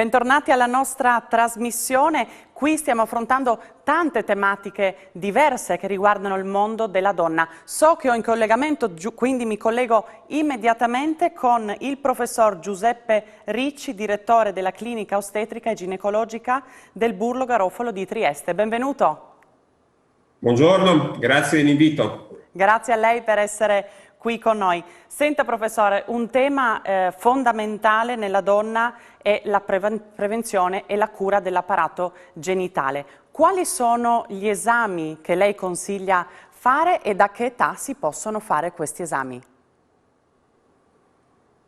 Bentornati alla nostra trasmissione. Qui stiamo affrontando tante tematiche diverse che riguardano il mondo della donna. So che ho in collegamento, quindi mi collego immediatamente con il professor Giuseppe Ricci, direttore della clinica ostetrica e ginecologica del Burlo Garofalo di Trieste. Benvenuto. Buongiorno, grazie dell'invito. Grazie a lei per essere qui con noi. Senta professore, un tema fondamentale nella donna è la prevenzione e la cura dell'apparato genitale. Quali sono gli esami che lei consiglia fare e da che età si possono fare questi esami?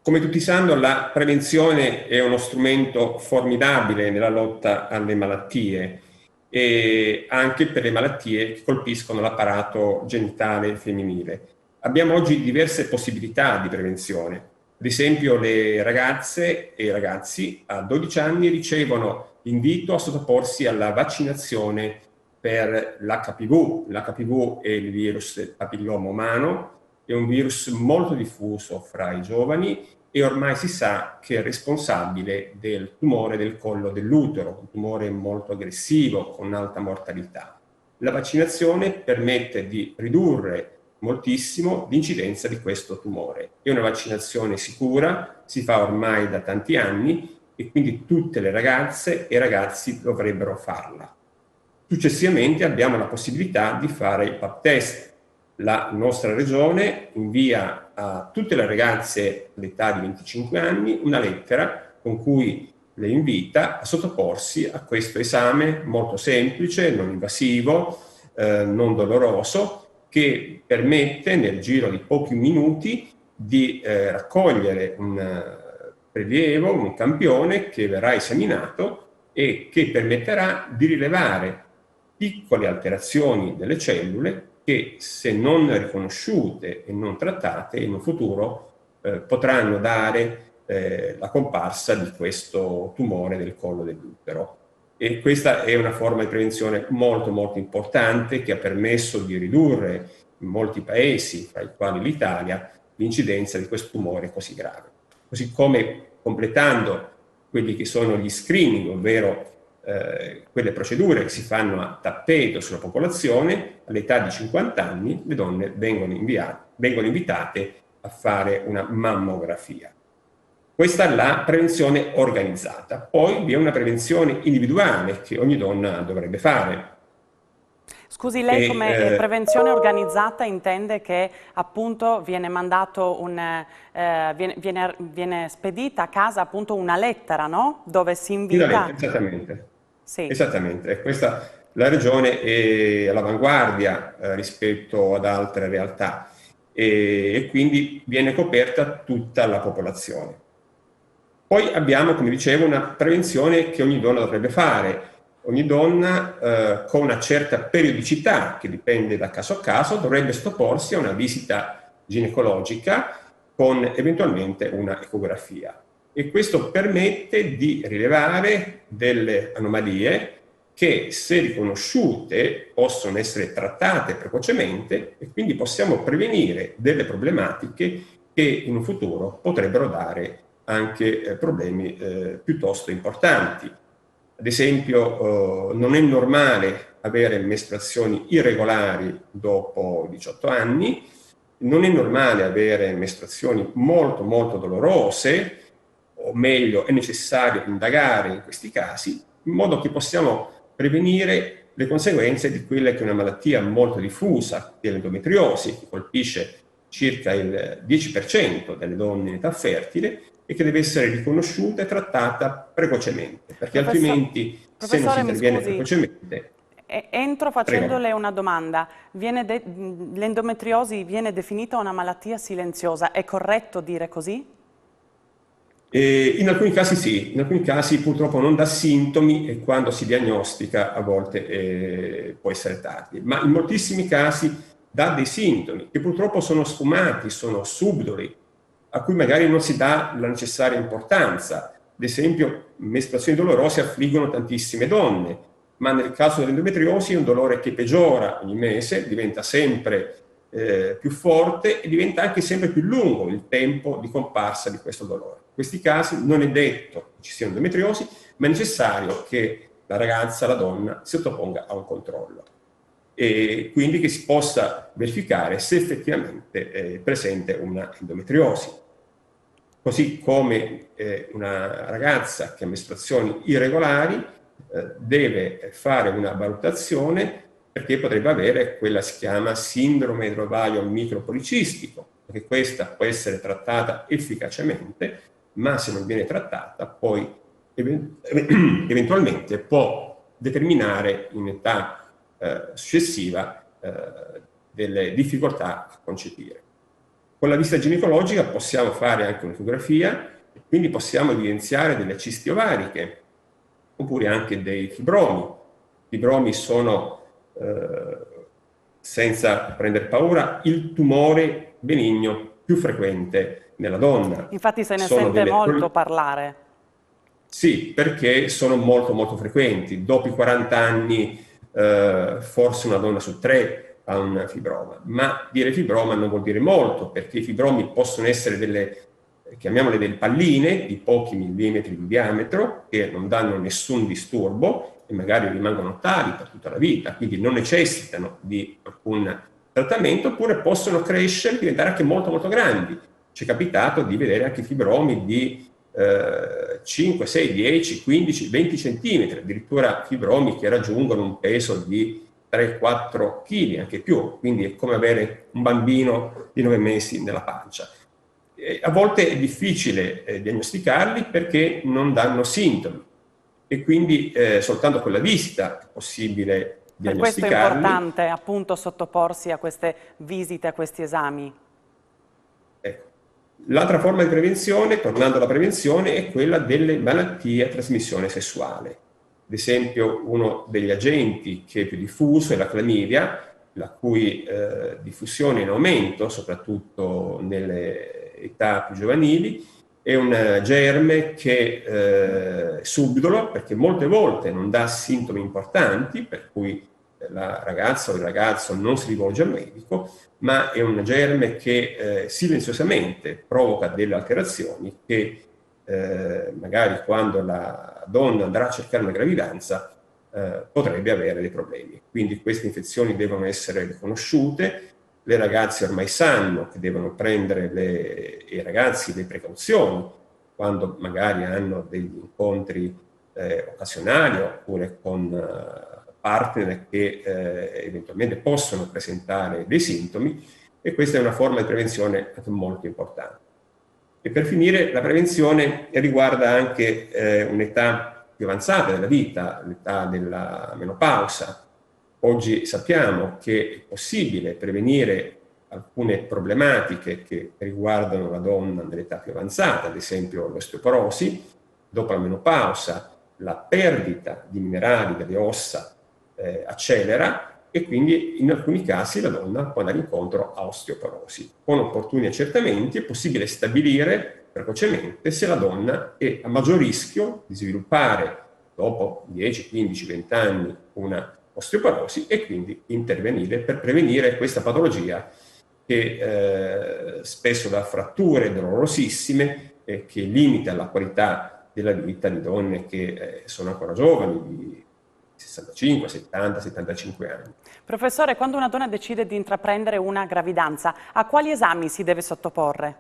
Come tutti sanno, la prevenzione è uno strumento formidabile nella lotta alle malattie e anche per le malattie che colpiscono l'apparato genitale femminile. Abbiamo oggi diverse possibilità di prevenzione. Ad esempio, le ragazze e i ragazzi a 12 anni ricevono l'invito a sottoporsi alla vaccinazione per l'HPV. L'HPV è il virus del papilloma umano, è un virus molto diffuso fra i giovani e ormai si sa che è responsabile del tumore del collo dell'utero, un tumore molto aggressivo con alta mortalità. La vaccinazione permette di ridurre moltissimo l'incidenza di questo tumore. È una vaccinazione sicura, si fa ormai da tanti anni e quindi tutte le ragazze e i ragazzi dovrebbero farla. Successivamente abbiamo la possibilità di fare il pap test. La nostra regione invia a tutte le ragazze all'età di 25 anni una lettera con cui le invita a sottoporsi a questo esame molto semplice, non invasivo, non doloroso, che permette nel giro di pochi minuti di raccogliere un prelievo, un campione che verrà esaminato e che permetterà di rilevare piccole alterazioni delle cellule che, se non riconosciute e non trattate, in un futuro potranno dare la comparsa di questo tumore del collo dell'utero. E questa è una forma di prevenzione molto molto importante che ha permesso di ridurre in molti paesi, fra i quali l'Italia, l'incidenza di questo tumore così grave. Così come completando quelli che sono gli screening, ovvero quelle procedure che si fanno a tappeto sulla popolazione, all'età di 50 anni le donne vengono invitate a fare una mammografia. Questa è la prevenzione organizzata. Poi vi è una prevenzione individuale che ogni donna dovrebbe fare. Scusi, lei come prevenzione organizzata intende che appunto viene mandato viene spedita a casa appunto una lettera, no? Dove si invita... Una lettera, esattamente. Sì. Esattamente. La regione è all'avanguardia rispetto ad altre realtà e quindi viene coperta tutta la popolazione. Poi abbiamo, come dicevo, una prevenzione che ogni donna dovrebbe fare. Ogni donna con una certa periodicità, che dipende da caso a caso, dovrebbe sottoporsi a una visita ginecologica con eventualmente una ecografia. E questo permette di rilevare delle anomalie che, se riconosciute, possono essere trattate precocemente e quindi possiamo prevenire delle problematiche che in un futuro potrebbero dare anche problemi piuttosto importanti. Ad esempio, non è normale avere mestruazioni irregolari dopo 18 anni, non è normale avere mestruazioni molto molto dolorose, o meglio è necessario indagare in questi casi, in modo che possiamo prevenire le conseguenze di quella che è una malattia molto diffusa, dell'endometriosi, che colpisce circa il 10% delle donne in età fertile e che deve essere riconosciuta e trattata precocemente, perché altrimenti se non si interviene precocemente... Entro facendole una domanda. L'endometriosi viene definita una malattia silenziosa, è corretto dire così? In alcuni casi sì, in alcuni casi purtroppo non dà sintomi e quando si diagnostica a volte può essere tardi, ma in moltissimi casi dà dei sintomi che purtroppo sono sfumati, sono subdoli, a cui magari non si dà la necessaria importanza. Ad esempio, mestruazioni dolorose affliggono tantissime donne, ma nel caso dell'endometriosi è un dolore che peggiora ogni mese, diventa sempre più forte e diventa anche sempre più lungo il tempo di comparsa di questo dolore. In questi casi non è detto che ci sia endometriosi, ma è necessario che la ragazza, la donna, si sottoponga a un controllo e quindi che si possa verificare se effettivamente è presente una endometriosi. Così come una ragazza che ha mestruazioni irregolari deve fare una valutazione perché potrebbe avere quella che si chiama sindrome idrovaio micropolicistico, perché questa può essere trattata efficacemente, ma se non viene trattata poi eventualmente può determinare in età successiva delle difficoltà a concepire. Con la visita ginecologica possiamo fare anche un'ecografia, quindi possiamo evidenziare delle cisti ovariche, oppure anche dei fibromi. I fibromi sono, senza prendere paura, il tumore benigno più frequente nella donna. Infatti se ne sente molto parlare. Sì, perché sono molto molto frequenti. Dopo i 40 anni forse una donna su 3 ha un fibroma, ma dire fibroma non vuol dire molto, perché i fibromi possono essere delle, chiamiamole delle palline di pochi millimetri di diametro che non danno nessun disturbo e magari rimangono tali per tutta la vita, quindi non necessitano di alcun trattamento, oppure possono crescere e diventare anche molto molto grandi. Ci è capitato di vedere anche fibromi di 5, 6, 10, 15, 20 centimetri, addirittura fibromi che raggiungono un peso di 3-4 kg, anche più, quindi è come avere un bambino di 9 mesi nella pancia. A volte è difficile diagnosticarli perché non danno sintomi e quindi soltanto con la visita è possibile diagnosticarli. Per questo è importante appunto sottoporsi a queste visite, a questi esami. Ecco. L'altra forma di prevenzione, tornando alla prevenzione, è quella delle malattie a trasmissione sessuale. Ad esempio, uno degli agenti che è più diffuso è la clamidia, la cui diffusione è in aumento, soprattutto nelle età più giovanili. È un germe che è subdolo, perché molte volte non dà sintomi importanti, per cui la ragazza o il ragazzo non si rivolge al medico, ma è un germe che silenziosamente provoca delle alterazioni che magari quando la donna andrà a cercare una gravidanza potrebbe avere dei problemi. Quindi queste infezioni devono essere riconosciute, le ragazze ormai sanno che devono prendere i ragazzi le precauzioni quando magari hanno degli incontri occasionali oppure con partner che eventualmente possono presentare dei sintomi, e questa è una forma di prevenzione anche molto importante. E per finire, la prevenzione riguarda anche un'età più avanzata della vita, l'età della menopausa. Oggi sappiamo che è possibile prevenire alcune problematiche che riguardano la donna nell'età più avanzata, ad esempio l'osteoporosi. Dopo la menopausa la perdita di minerali delle ossa accelera e quindi in alcuni casi la donna può andare incontro a osteoporosi. Con opportuni accertamenti è possibile stabilire precocemente se la donna è a maggior rischio di sviluppare dopo 10, 15, 20 anni una osteoporosi e quindi intervenire per prevenire questa patologia che spesso dà fratture dolorosissime e che limita la qualità della vita di donne che sono ancora giovani, di 65, 70, 75 anni. Professore, quando una donna decide di intraprendere una gravidanza, a quali esami si deve sottoporre?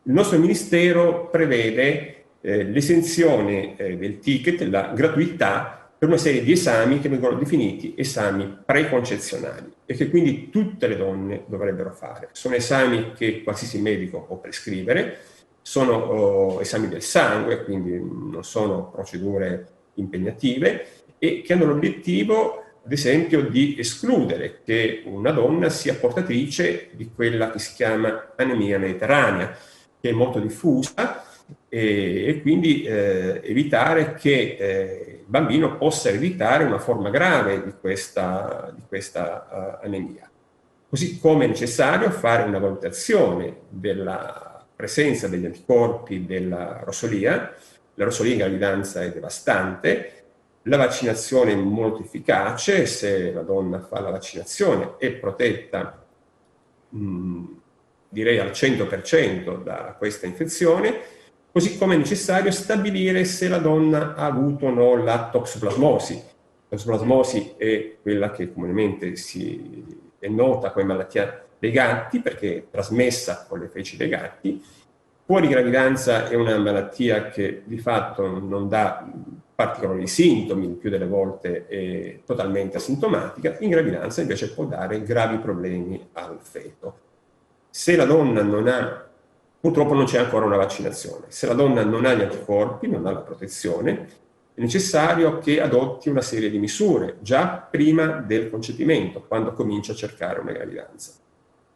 Il nostro Ministero prevede l'esenzione del ticket, la gratuità per una serie di esami che vengono definiti esami preconcezionali e che quindi tutte le donne dovrebbero fare. Sono esami che qualsiasi medico può prescrivere, sono esami del sangue, quindi non sono procedure impegnative e che hanno l'obiettivo, ad esempio, di escludere che una donna sia portatrice di quella che si chiama anemia mediterranea, che è molto diffusa, e quindi evitare che il bambino possa ereditare una forma grave di questa anemia. Così come è necessario fare una valutazione della presenza degli anticorpi della rosolia. La rosolia in gravidanza è devastante. La vaccinazione è molto efficace, se la donna fa la vaccinazione è protetta direi al 100% da questa infezione, così come è necessario stabilire se la donna ha avuto o no la toxoplasmosi. La toxoplasmosi è quella che comunemente è nota come malattia dei gatti, perché è trasmessa con le feci dei gatti. Fuori gravidanza è una malattia che di fatto non dà particolari sintomi, il più delle volte è totalmente asintomatica. In gravidanza invece può dare gravi problemi al feto. Se la donna non ha, purtroppo non c'è ancora una vaccinazione, se la donna non ha gli anticorpi, non ha la protezione, è necessario che adotti una serie di misure già prima del concepimento, quando comincia a cercare una gravidanza.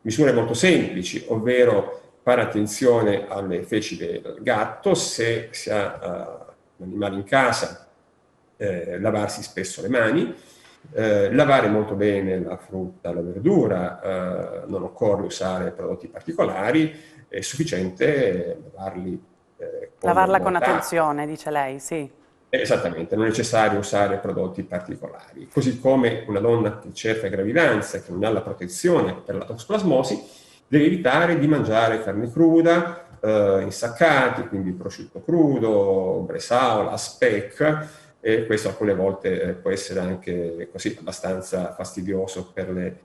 Misure molto semplici, ovvero fare attenzione alle feci del gatto, se si ha un animale in casa, lavarsi spesso le mani, lavare molto bene la frutta, la verdura, non occorre usare prodotti particolari, è sufficiente lavarli Lavarla con molta acqua. attenzione, dice lei, sì. Esattamente, non è necessario usare prodotti particolari. Così come una donna che cerca gravidanza e che non ha la protezione per la toxoplasmosi deve evitare di mangiare carne cruda, insaccati, quindi prosciutto crudo, bresaola, speck, e questo alcune volte può essere anche così abbastanza fastidioso per le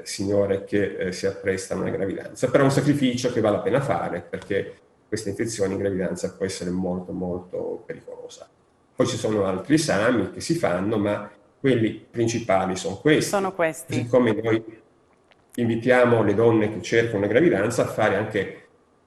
signore che si apprestano a una gravidanza, però è un sacrificio che vale la pena fare, perché questa infezione in gravidanza può essere molto molto pericolosa. Poi ci sono altri esami che si fanno, ma quelli principali sono questi. Sono questi. Così come noi invitiamo le donne che cercano una gravidanza a fare anche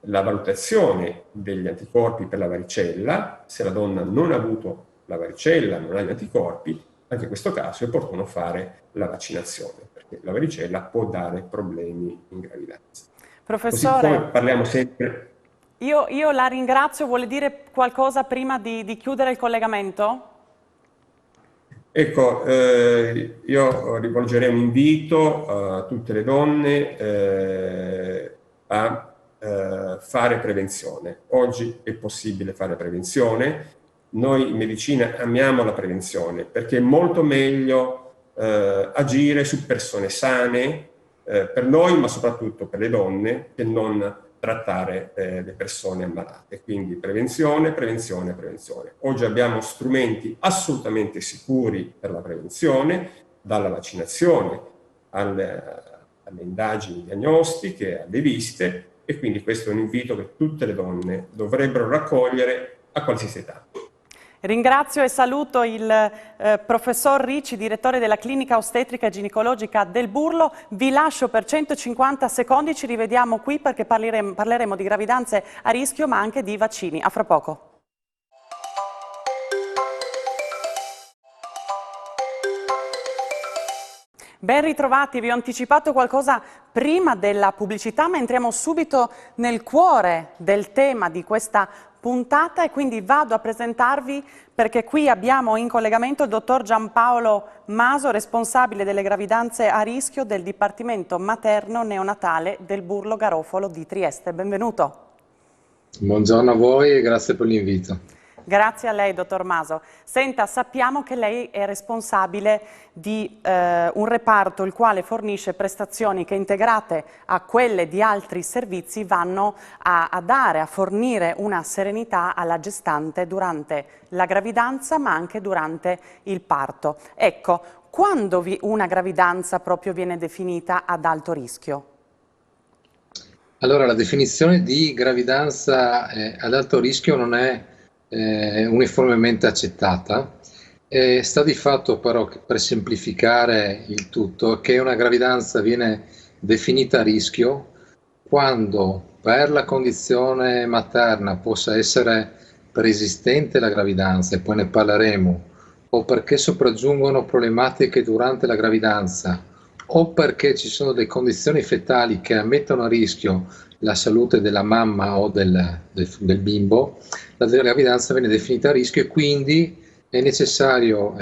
la valutazione degli anticorpi per la varicella. Se la donna non ha avuto la varicella, non ha gli anticorpi, anche in questo caso è opportuno fare la vaccinazione, perché la varicella può dare problemi in gravidanza. Professore, così come parliamo sempre... Io la ringrazio, vuole dire qualcosa prima di chiudere il collegamento? Ecco, io rivolgerei un invito a tutte le donne a fare prevenzione. Oggi è possibile fare prevenzione. Noi in medicina amiamo la prevenzione perché è molto meglio agire su persone sane, per noi, ma soprattutto per le donne, che non trattare le persone ammalate. Quindi prevenzione, prevenzione, prevenzione. Oggi abbiamo strumenti assolutamente sicuri per la prevenzione, dalla vaccinazione alle indagini diagnostiche, alle visite, e quindi questo è un invito che tutte le donne dovrebbero raccogliere a qualsiasi età. Ringrazio e saluto il professor Ricci, direttore della clinica ostetrica e ginecologica del Burlo. Vi lascio per 150 secondi, ci rivediamo qui perché parleremo di gravidanze a rischio ma anche di vaccini. A fra poco. Ben ritrovati, vi ho anticipato qualcosa prima della pubblicità, ma entriamo subito nel cuore del tema di questa puntata e quindi vado a presentarvi, perché qui abbiamo in collegamento il dottor Giampaolo Maso, responsabile delle gravidanze a rischio del Dipartimento Materno Neonatale del Burlo Garofalo di Trieste. Benvenuto. Buongiorno a voi e grazie per l'invito. Grazie a lei, dottor Maso. Senta, sappiamo che lei è responsabile di un reparto il quale fornisce prestazioni che, integrate a quelle di altri servizi, vanno a fornire una serenità alla gestante durante la gravidanza ma anche durante il parto. Ecco, quando una gravidanza proprio viene definita ad alto rischio? Allora, la definizione di gravidanza ad alto rischio non è uniformemente accettata. Sta di fatto però, per semplificare il tutto, che una gravidanza viene definita a rischio quando per la condizione materna possa essere preesistente la gravidanza, e poi ne parleremo, o perché sopraggiungono problematiche durante la gravidanza, o perché ci sono delle condizioni fetali che mettono a rischio la salute della mamma o del bimbo, la gravidanza viene definita a rischio e quindi è necessario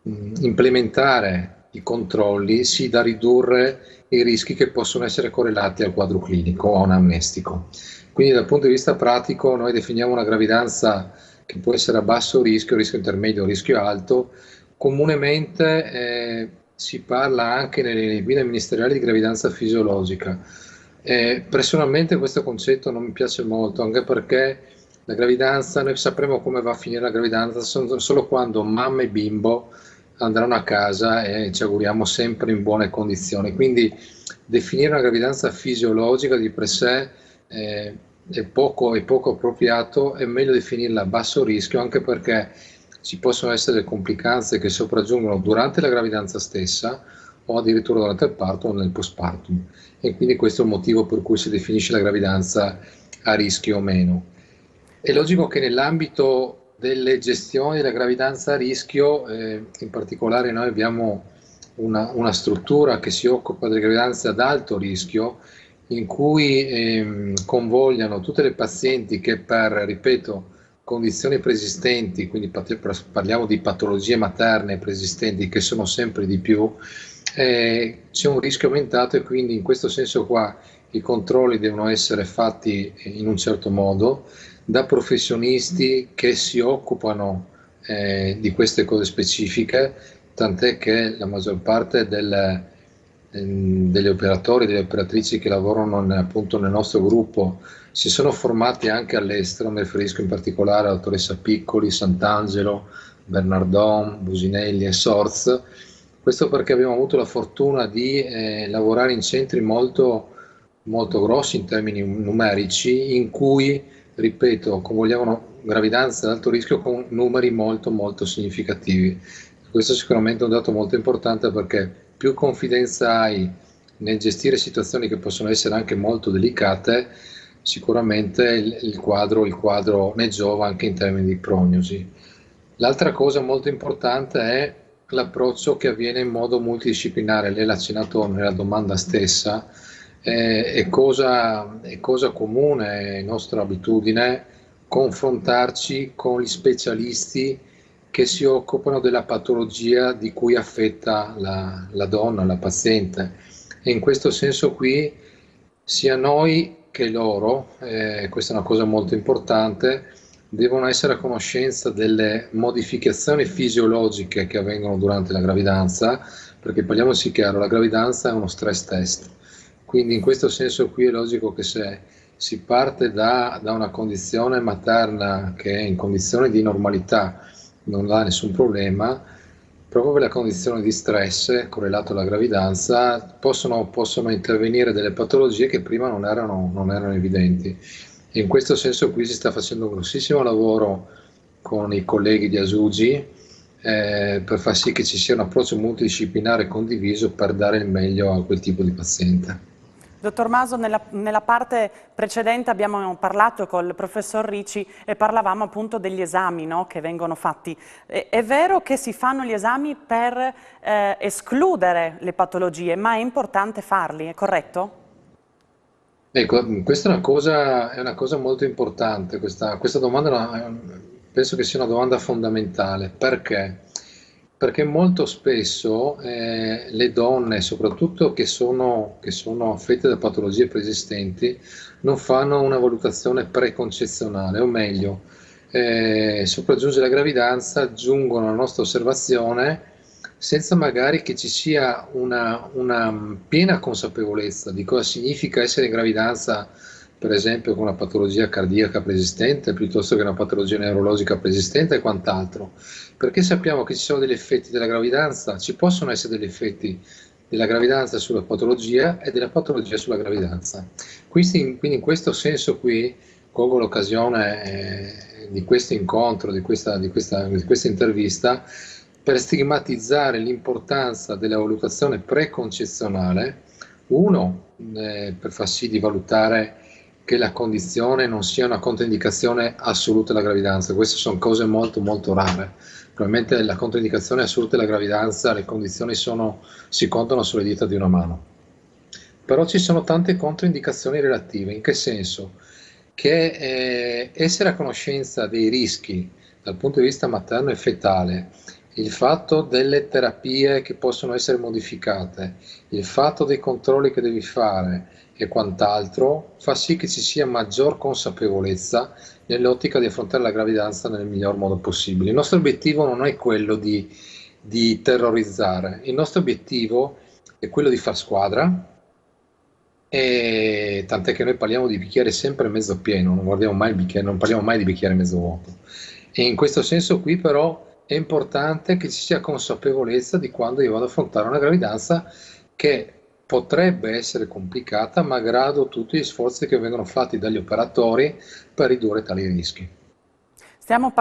implementare i controlli sì da ridurre i rischi che possono essere correlati al quadro clinico o anamnestico. Quindi dal punto di vista pratico noi definiamo una gravidanza che può essere a basso rischio intermedio, rischio alto. Comunemente si parla anche nelle guide ministeriali di gravidanza fisiologica. Personalmente questo concetto non mi piace molto, anche perché la gravidanza, noi sapremo come va a finire la gravidanza solo quando mamma e bimbo andranno a casa e ci auguriamo sempre in buone condizioni. Quindi definire una gravidanza fisiologica di per sé è poco appropriato, è meglio definirla a basso rischio, anche perché ci possono essere complicanze che sopraggiungono durante la gravidanza stessa o addirittura durante il parto o nel postpartum, e quindi questo è il motivo per cui si definisce la gravidanza a rischio o meno. È logico che nell'ambito delle gestioni della gravidanza a rischio, in particolare noi abbiamo una struttura che si occupa delle gravidanze ad alto rischio, in cui convogliano tutte le pazienti che per, ripeto, condizioni preesistenti, quindi parliamo di patologie materne preesistenti che sono sempre di più, c'è un rischio aumentato, e quindi in questo senso qua i controlli devono essere fatti in un certo modo da professionisti che si occupano di queste cose specifiche, tant'è che la maggior parte degli operatori e delle operatrici che lavorano appunto nel nostro gruppo si sono formati anche all'estero. Mi riferisco in particolare alla dottoressa Piccoli, Sant'Angelo, Bernardon, Businelli e Sorz. Questo perché abbiamo avuto la fortuna di lavorare in centri molto, molto grossi in termini numerici, in cui, ripeto, convogliavano gravidanze ad alto rischio con numeri molto, molto significativi. Questo sicuramente è un dato molto importante, perché più confidenza hai nel gestire situazioni che possono essere anche molto delicate, sicuramente il quadro ne giova anche in termini di prognosi. L'altra cosa molto importante è l'approccio che avviene in modo multidisciplinare. Lei l'ha accennato nella domanda stessa, è cosa comune, è nostra abitudine confrontarci con gli specialisti che si occupano della patologia di cui affetta la donna, la paziente, e in questo senso qui sia noi che loro, questa è una cosa molto importante, devono essere a conoscenza delle modificazioni fisiologiche che avvengono durante la gravidanza, perché parliamoci chiaro, la gravidanza è uno stress test, quindi in questo senso qui è logico che se si parte da una condizione materna che è in condizione di normalità, non ha nessun problema, proprio per la condizione di stress correlato alla gravidanza possono intervenire delle patologie che prima non erano evidenti. E in questo senso qui si sta facendo un grossissimo lavoro con i colleghi di Asugi per far sì che ci sia un approccio multidisciplinare condiviso per dare il meglio a quel tipo di paziente. Dottor Maso, nella parte precedente abbiamo parlato col professor Ricci e parlavamo appunto degli esami, no, che vengono fatti. È vero che si fanno gli esami per escludere le patologie, ma è importante farli, è corretto? Ecco, questa è una cosa molto importante, questa domanda penso che sia una domanda fondamentale. Perché? Perché molto spesso le donne, soprattutto che sono affette da patologie preesistenti, non fanno una valutazione preconcezionale, o meglio, sopraggiunge la gravidanza, giungono alla nostra osservazione senza magari che ci sia una piena consapevolezza di cosa significa essere in gravidanza, per esempio con una patologia cardiaca preesistente, piuttosto che una patologia neurologica preesistente e quant'altro. Perché sappiamo che ci sono degli effetti della gravidanza, ci possono essere degli effetti della gravidanza sulla patologia e della patologia sulla gravidanza. Quindi in questo senso qui colgo l'occasione di questo incontro, di questa intervista, per stigmatizzare l'importanza della valutazione preconcezionale, per far sì di valutare che la condizione non sia una controindicazione assoluta della gravidanza. Queste sono cose molto molto rare. Probabilmente la controindicazione assoluta della gravidanza, le condizioni si contano sulle dita di una mano. Però ci sono tante controindicazioni relative. In che senso? Che essere a conoscenza dei rischi dal punto di vista materno e fetale, il fatto delle terapie che possono essere modificate, il fatto dei controlli che devi fare e quant'altro, fa sì che ci sia maggior consapevolezza nell'ottica di affrontare la gravidanza nel miglior modo possibile. Il nostro obiettivo non è quello di terrorizzare, il nostro obiettivo è quello di far squadra, E tant'è che noi parliamo di bicchiere sempre mezzo pieno, non guardiamo mai il bicchiere, non parliamo mai di bicchiere mezzo vuoto. E in questo senso qui però è importante che ci sia consapevolezza di quando io vado ad affrontare una gravidanza che potrebbe essere complicata, malgrado tutti gli sforzi che vengono fatti dagli operatori per ridurre tali rischi. Abbiamo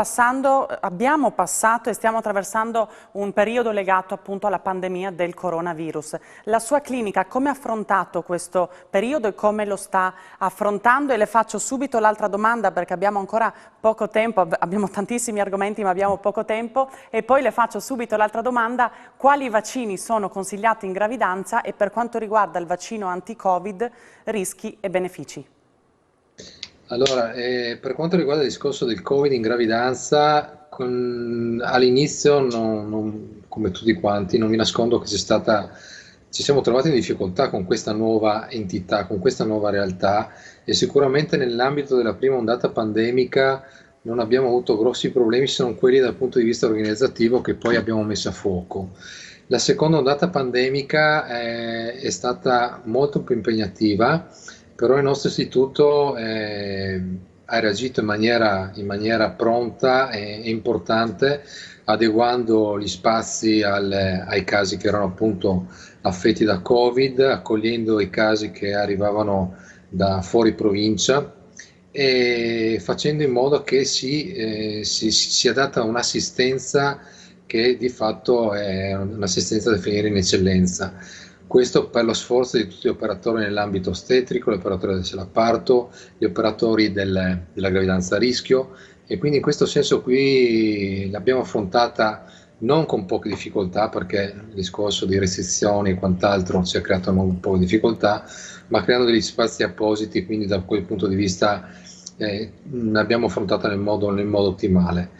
passato e stiamo attraversando un periodo legato appunto alla pandemia del coronavirus. La sua clinica come ha affrontato questo periodo e come lo sta affrontando? E le faccio subito l'altra domanda perché abbiamo ancora poco tempo, abbiamo tantissimi argomenti ma abbiamo poco tempo, e poi le faccio subito l'altra domanda: quali vaccini sono consigliati in gravidanza e per quanto riguarda il vaccino anti-Covid, rischi e benefici? Allora, per quanto riguarda il discorso del Covid in gravidanza, all'inizio, come tutti quanti, non vi nascondo che ci siamo trovati in difficoltà con questa nuova entità, con questa nuova realtà, e sicuramente nell'ambito della prima ondata pandemica non abbiamo avuto grossi problemi se non quelli dal punto di vista organizzativo che poi abbiamo messo a fuoco. La seconda ondata pandemica è stata molto più impegnativa, però il nostro istituto ha reagito in maniera pronta e importante, adeguando gli spazi ai casi che erano appunto affetti da Covid, accogliendo i casi che arrivavano da fuori provincia e facendo in modo che si sia data un'assistenza che di fatto è un'assistenza da definire in eccellenza. Questo per lo sforzo di tutti gli operatori nell'ambito ostetrico, gli operatori del selaparto, gli operatori della gravidanza a rischio, e quindi in questo senso qui l'abbiamo affrontata non con poche difficoltà, perché il discorso di restrizioni e quant'altro ci ha creato un po' di difficoltà, ma creando degli spazi appositi, quindi da quel punto di vista l'abbiamo affrontata nel modo ottimale.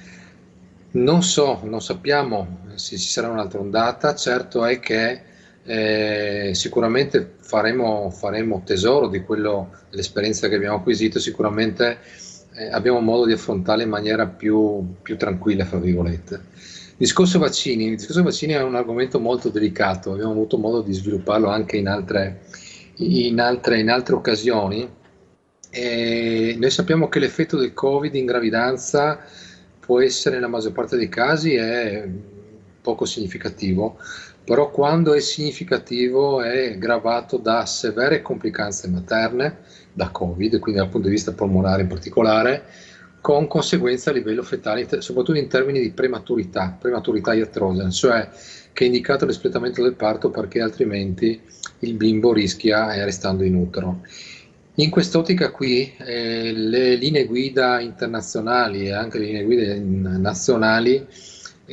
Non sappiamo se ci sarà un'altra ondata, certo è che sicuramente faremo tesoro dell'esperienza che abbiamo acquisito, sicuramente abbiamo modo di affrontarla in maniera più tranquilla, fra virgolette. Il discorso vaccini è un argomento molto delicato, abbiamo avuto modo di svilupparlo anche in altre occasioni. E noi sappiamo che l'effetto del Covid in gravidanza può essere, nella maggior parte dei casi, è poco significativo, però quando è significativo è gravato da severe complicanze materne, da Covid, quindi dal punto di vista polmonare in particolare, con conseguenze a livello fetale, soprattutto in termini di prematurità iatrogena, cioè che è indicato l'espletamento del parto perché altrimenti il bimbo rischia restando in utero. In quest'ottica qui le linee guida internazionali e anche le linee guida nazionali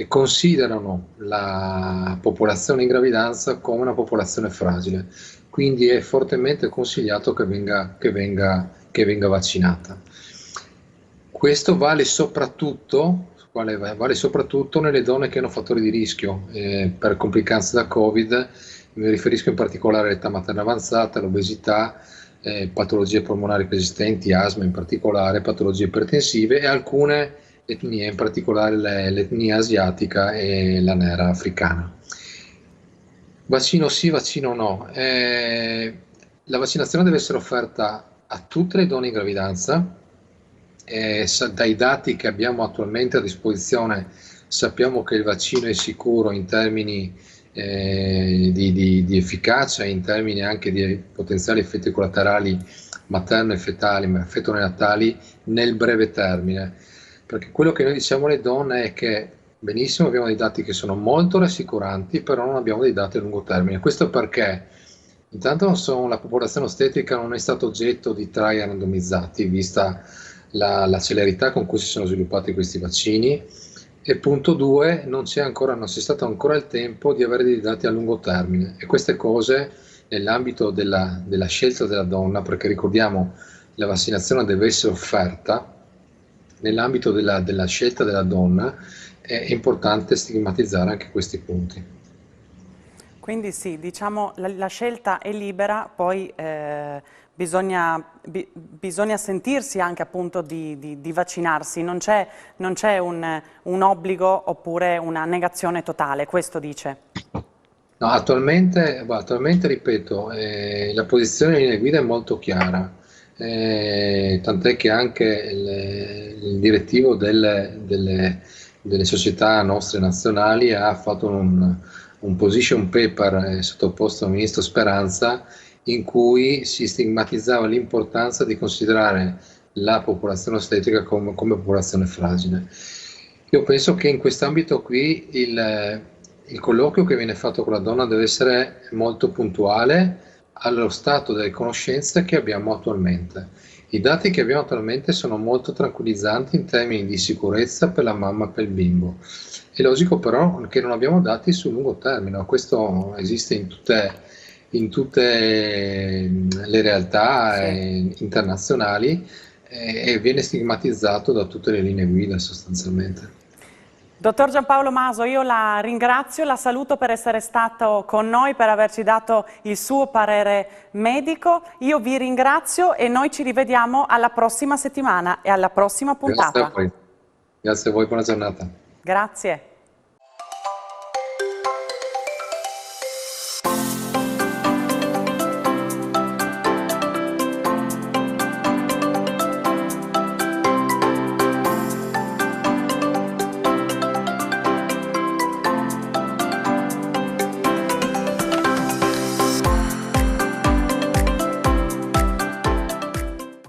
considerano la popolazione in gravidanza come una popolazione fragile, quindi è fortemente consigliato che venga vaccinata. Questo vale soprattutto nelle donne che hanno fattori di rischio per complicanze da Covid. Mi riferisco in particolare all'età materna avanzata, all'obesità, patologie polmonari persistenti, asma in particolare, patologie ipertensive e alcune etnie, in particolare l'etnia asiatica e la nera africana. Vaccino sì, vaccino no. La vaccinazione deve essere offerta a tutte le donne in gravidanza. Dai dati che abbiamo attualmente a disposizione sappiamo che il vaccino è sicuro in termini di efficacia, in termini anche di potenziali effetti collaterali materno e fetali, ma feto-neonatali nel breve termine, perché quello che noi diciamo alle donne è che benissimo, abbiamo dei dati che sono molto rassicuranti, però non abbiamo dei dati a lungo termine. Questo perché intanto la popolazione ostetrica non è stata oggetto di trial randomizzati, vista la celerità con cui si sono sviluppati questi vaccini, e punto 2, non c'è stato ancora il tempo di avere dei dati a lungo termine, e queste cose nell'ambito della scelta della donna, perché ricordiamo la vaccinazione deve essere offerta, nell'ambito della scelta della donna è importante stigmatizzare anche questi punti. Quindi sì, diciamo la scelta è libera, poi bisogna sentirsi anche appunto di vaccinarsi, non c'è un obbligo oppure una negazione totale, questo dice? No, attualmente, ripeto, la posizione delle linee guida è molto chiara, tant'è che anche il direttivo delle società nostre nazionali ha fatto un position paper sottoposto al ministro Speranza in cui si stigmatizzava l'importanza di considerare la popolazione ostetrica come popolazione fragile. Io penso che in quest'ambito qui il colloquio che viene fatto con la donna deve essere molto puntuale allo stato delle conoscenze che abbiamo attualmente. I dati che abbiamo attualmente sono molto tranquillizzanti in termini di sicurezza per la mamma e per il bimbo. È logico però che non abbiamo dati sul lungo termine, questo esiste in tutte le realtà Sì. internazionali e viene stigmatizzato da tutte le linee guida sostanzialmente. Dottor Giampaolo Maso, io la ringrazio, la saluto per essere stato con noi, per averci dato il suo parere medico. Io vi ringrazio e noi ci rivediamo alla prossima settimana e alla prossima Grazie a puntata. voi. Grazie a voi, buona giornata. Grazie.